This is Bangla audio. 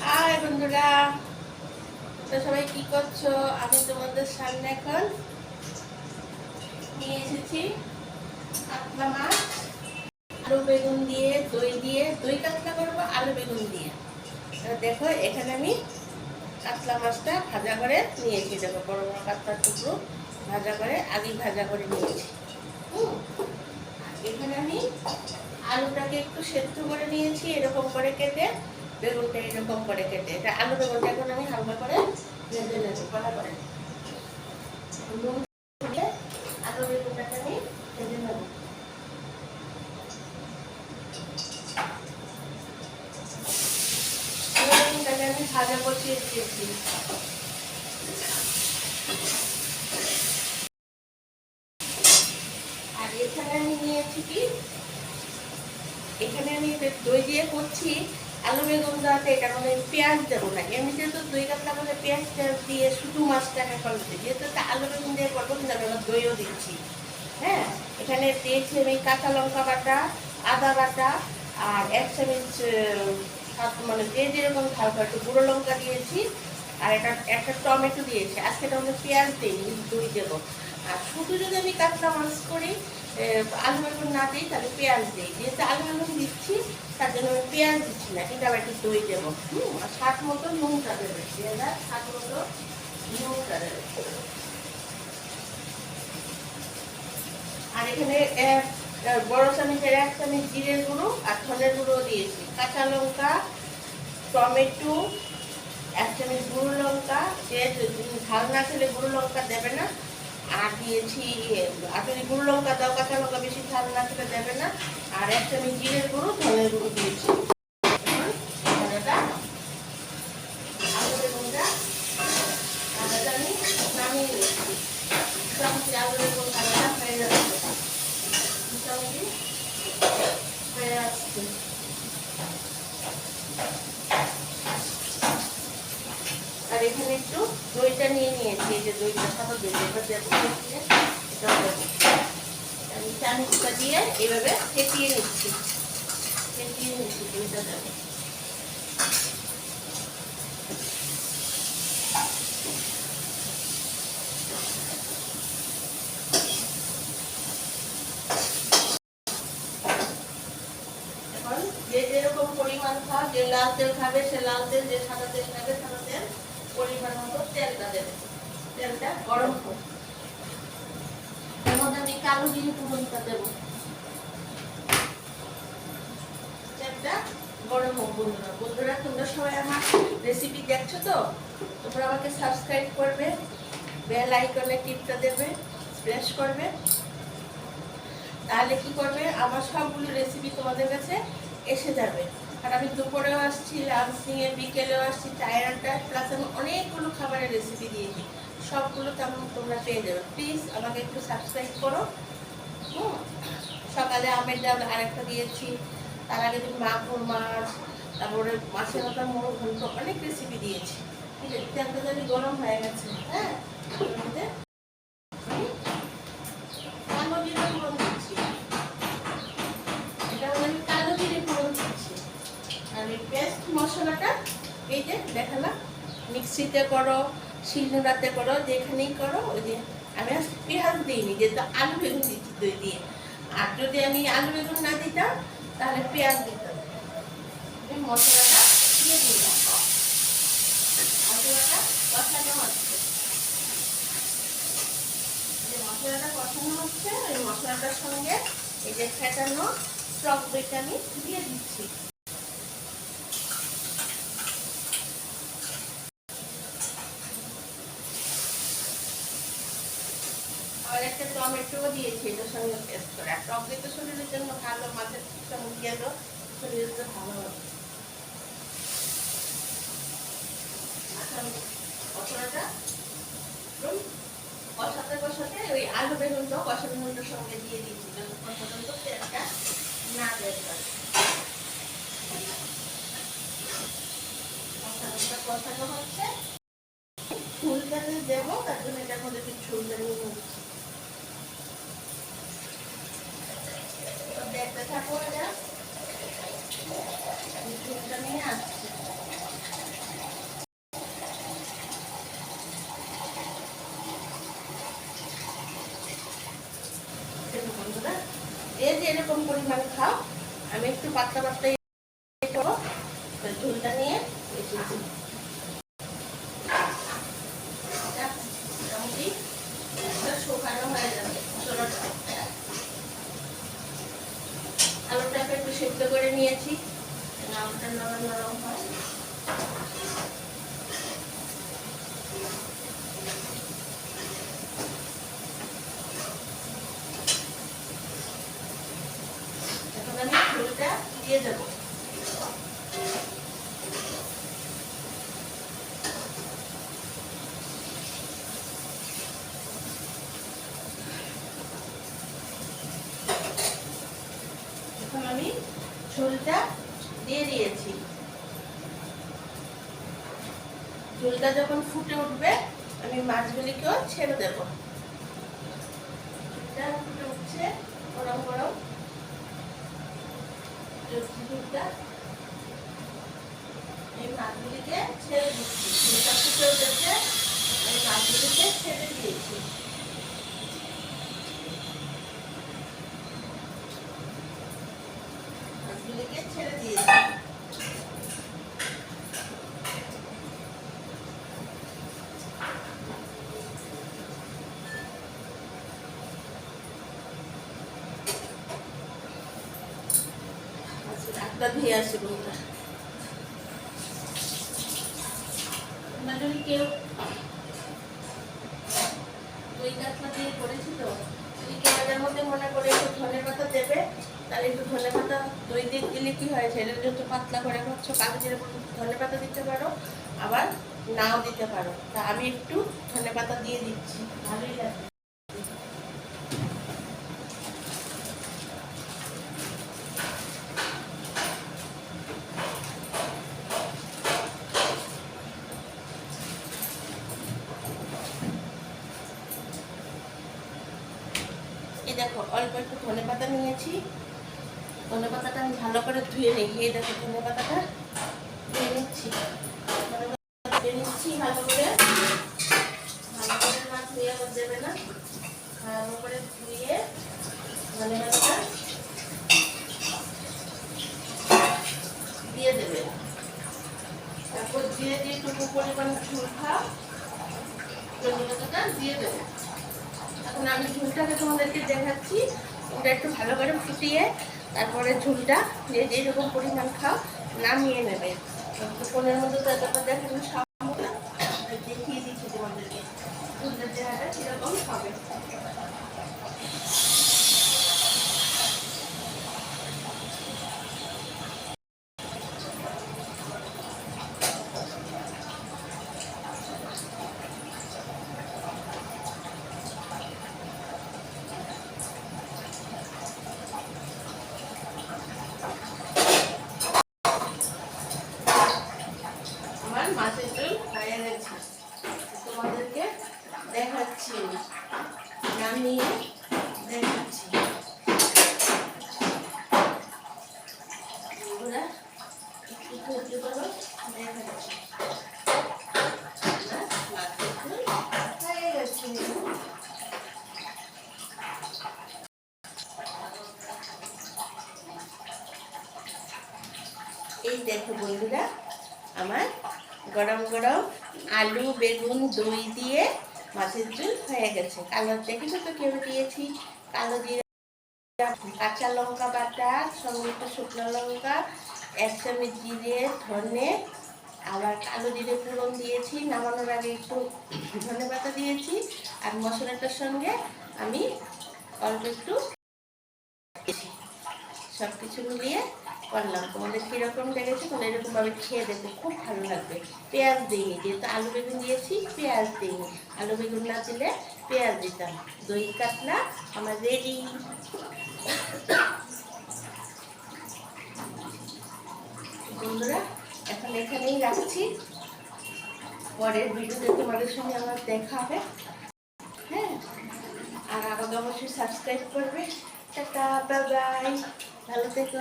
হাই বন্ধুরা, তো সবাই কি করছো? আমি তোমাদের সামনে এখন নিয়ে এসেছি কাতলা মাছ, আলু বেগুন দিয়ে, দই কাতলা করবো আলু বেগুন দিয়ে। দেখো এখানে আমি কাতলা মাছটা ভাজা করে নিয়েছি। দেখো বড় বড় কাতলার টুকরো ভাজা করে ভাজা করে নিয়েছি। এখানে আমি আলুটাকে একটু সেদ্ধ করে নিয়েছি, এরকম করে কেটে, বেগুনটা এরকম করে কেটে। এটা আলু বেগুনটা এখন আমি হালকা করে ভেজে নেব, কড়া করে নুন দিয়ে আলু বেগুনটাকে আমি ভেজে নেব। আলু বেগুনটাকে আমি ভাজা বসিয়ে দিয়েছি। আর এখানে আমি নিয়েছি কি, এখানে আমি দই দিয়ে করছি আলু বেগুন দেওয়াতে, এটা মানে পেঁয়াজ দেবো না। এমনিতে তো দই কাতলা বলে পেঁয়াজ দিয়ে শুধু মাছটাকে করতে, যেহেতু আলু বেগুন দিয়ে করবো কিন্তু আমি আবার দইও দিচ্ছি। হ্যাঁ, এখানে দিয়েছি আমি কাঁচা লঙ্কা বাটা, আদা বাটা, আর 1 চামচ মানে যে যেরকম ঝাল করে একটু গুঁড়ো লঙ্কা দিয়েছি, আর একটা টমেটো দিয়েছি। আজকে তাহলে পেঁয়াজ দিই, দই দেবো। আর শুধু যদি আমি কাতলা মাছ করি, আলু বেগুন না দিই, তাহলে পেঁয়াজ দিই। যেহেতু আলু বেগুন দিচ্ছি তার জন্য আমি পেঁয়াজ দিচ্ছি না, কিন্তু আবার একটু দই দেবো। আর স্বাদ মতো নুনটা দেবে, স্বাদ মতো নুনটা দেবে। আর এখানে বড় চামচের 1 চামচ জিরের গুঁড়ো আর ধনের গুঁড়ো দিয়েছি। কাঁচা লঙ্কা, টমেটো, 1 চামচ গুঁড়ো লঙ্কা, যে ঝাল না খেলে গুঁড়ো লঙ্কা দেবে না। আর দিয়েছি, আর যদি গুঁড়ো লঙ্কা দাও, কাঁচা লঙ্কা বেশি ঝাল না খেলে দেবে না। আর 1 চামচ জিরের গুঁড়ো, ধনের গুঁড়ো দিয়েছি। আলু বেগুনটা আলাদা আমি নামিয়ে নিয়েছি। মোটামুটি আলু বেগুন আলাদা হয়ে যাচ্ছে, মোটামুটি হয়ে আসছে। আর এখানে একটু দইটা নিয়ে নিয়েছি, এই যে দইটা, সাদা দই, আমি চামচটা দিয়ে এইভাবে ফেটিয়ে নিচ্ছি দইটা দেবো। এখন যে যেরকম পরিমাণ খাওয়া, যে লাল তেল খাবে সে লাল তেল, যে সাদা তেল খাবে সাদা তেল, পরিমাণ মতো তেলটা দেবে। তেলটা গরম হোক, এর মধ্যে আমি কালো জিরে ফোড়নটা দেবো। তেলটা গরম হোক। বন্ধুরা তোমরা সবাই আমার রেসিপি দেখছো তো, তোমরা আমাকে সাবস্ক্রাইব করবে, বেল আইকনে টিপটা দেবে, প্রেস করবে। তাহলে কি করবে, আমার সবগুলো রেসিপি তোমাদের কাছে এসে যাবে। আর আমি দুপুরেও আসছি, লাঞ্চ নিয়ে, বিকেলেও আসছি, চায়ের আড্ডা, প্লাস আমি অনেকগুলো খাবারের রেসিপি দিয়েছি। সবগুলো তেমন তোমরা পেয়ে যাবে। প্লিজ আমাকে একটু সাবস্ক্রাইব করো। সকালে আমের ডাল আরেকটা দিয়েছি, তার আগে তুমি মাগুর মাছ, তারপরে মাছের মাথা, মোড় ঘন্ট, অনেক রেসিপি দিয়েছি। ঠিক আছে, তেলটা যদি গরম হয়ে গেছে, হ্যাঁ, কালো জিরে ফোড়ন দিচ্ছি। এটা হলো আমি কালো জিরে ফোড়ন দিচ্ছি। আর এই পেস্ট মশলাটা, এই যে দেখালাম, মিক্সিতে করো, শিলনোড়াতে করো, যেখানেই করো। ওই যে আমি আজ পেঁয়াজ দিইনি, যেহেতু আলু বেগুন দিচ্ছি দই দিয়ে। আর যদি আমি আলু বেগুন না দিতাম তাহলে পেঁয়াজ দিতাম। মশলাটা দিয়ে দিলাম, মশলাটা কষানো হচ্ছে। যে মশলাটা কষানো হচ্ছে, ওই মশলাটার সঙ্গে এই যে ফেটানো টক দইটা আমি দিয়ে দিচ্ছি। আর একটা টমেটো দিয়েছি এটার সঙ্গে পেস্ট করে। আর টক দই তো শরীরের জন্য ভালো, মাছের সঙ্গে দিয়ে তো শরীরের জন্য ভালো হবে। মশলাটা কষাতে কষাতে ওই আলু বেগুনটা কষানো বেগুনটার সঙ্গে দিয়ে দিচ্ছি, পর্যন্ত তেলটা না বের করে। মশলাটা কষানো হচ্ছে, ঝুলটা দেবো, তার জন্য এটার মধ্যে একটু ঝুলটা নিয়ে নিচ্ছি। দেখতে থাকো, এটা ঝুলটা নিয়ে আসছে। পরিমাণ খাও। আমি একটু পাতলা পাতলা করবো, ঝোলটা নিয়ে এসেছি। মোটামুটি শুকানো হয়ে যাবে মশলাটা। আলুটাকে একটু সেদ্ধ করে নিয়েছি, আলুটা নরম নরম হয়। এখন আমি ঝোলটা দিয়ে দেবো। এখন আমি ঝোলটা দিয়ে দিয়েছি। ঝোলটা যখন ফুটে উঠবে আমি মাছগুলিকেও ছেড়ে দেবো। ঝোলটা ফুটে উঠছে, গরম গরম ঝোলটা এই মাছগুলিকে ছেড়ে দিচ্ছি। ঝোলটা ফুটে উঠেছে, এই মাছগুলিকে ছেড়ে দিয়েছি। মাছগুলিকে ছেড়ে দিয়েছি। ডাক্তার ধুয়ে আসি বন্ধুরা। তোমরা যদি কেউ দই কাতলা দিয়ে করেছি, তো যদি কেউ এটার মধ্যে মনে করে একটু ধনে পাতা দেবে, তাহলে একটু ধনে পাতা দই দিয়ে দিলে কি হয়, সেটা যেহেতু পাতলা করে খাচ্ছ, কালো জিরে ধনে পাতা দিতে পারো, আবার নাও দিতে পারো। তা আমি একটু ধনে পাতা দিয়ে দিচ্ছি, ভালোই লাগে। এই দেখো অল্প একটু ধনে পাতা নিয়েছি। ধনে পাতাটা আমি ভালো করে ধুয়ে নিই। এই দেখো ধনে পাতাটা ধুয়ে নিচ্ছি, ধুয়ে নিচ্ছি ভালো করে। ভালো করে মাছ ধুয়ে আবার দেবে না, ভালো করে ধুয়ে ধনে পাতাটা দিয়ে দেবে। তারপর দিয়ে দিয়ে টুকু পরিমাণ ঝোল খাও, ধনে পাতাটা দিয়ে দেবে। এখন আমি ঝোলটাকে তোমাদেরকে দেখাচ্ছি। ওটা একটু ভালো করে ফুটিয়ে তারপরে ঝোলটা যে যেরকম পরিমাণ খাও নামিয়ে নেবে। ফোনের মধ্যে তো এতটা দেখানো সম্ভব না, দেখিয়ে দিচ্ছি তোমাদেরকে ঝোলটার জায়গাটা কীরকম হবে। মাছের ঝোল হয়ে গেছে, তোমাদেরকে দেখাচ্ছি, নামিয়ে দেখাচ্ছি। বন্ধুরা একটু ধৈর্য ধরো, দেখাচ্ছি। মাছের ঝোল হয়ে গেছে। এই দেখো বন্ধুরা, আমার গরম গরম আলু বেগুন দই দিয়ে মাছের ঝোল হয়ে গেছে। কালো দেখেছো তো কেউ দিয়েছি কালো জিরা, কাঁচা লঙ্কা বাটা, সঙ্গে একটু শুকনো লঙ্কা, 1 চামচ জিরে ধনে, আবার কালো জিরে ফোড়ন দিয়েছি। নামানোর আগে একটু ধনে পাতা দিয়েছি। আর মশলাটার সঙ্গে আমি অল্প একটু সব কিছু মিলিয়ে করলাম। তোমাদের কীরকম লেগেছে তোমরা এরকমভাবে খেয়ে দেখো, খুব ভালো লাগবে। পেঁয়াজ দিইনি, যেহেতু আলু বেগুন দিয়েছি পেঁয়াজ দিইনি। আলু বেগুন না দিলে পেঁয়াজ দিতাম। দই কাতলা আমার রেডি। বন্ধুরা এখন এখানেই রাখছি, পরের ভিডিওতে তোমাদের সঙ্গে আমার দেখা হবে। হ্যাঁ, আর আমাকে অবশ্যই সাবস্ক্রাইব করবে। টাটা, বাই বাই, ভালো থেকো।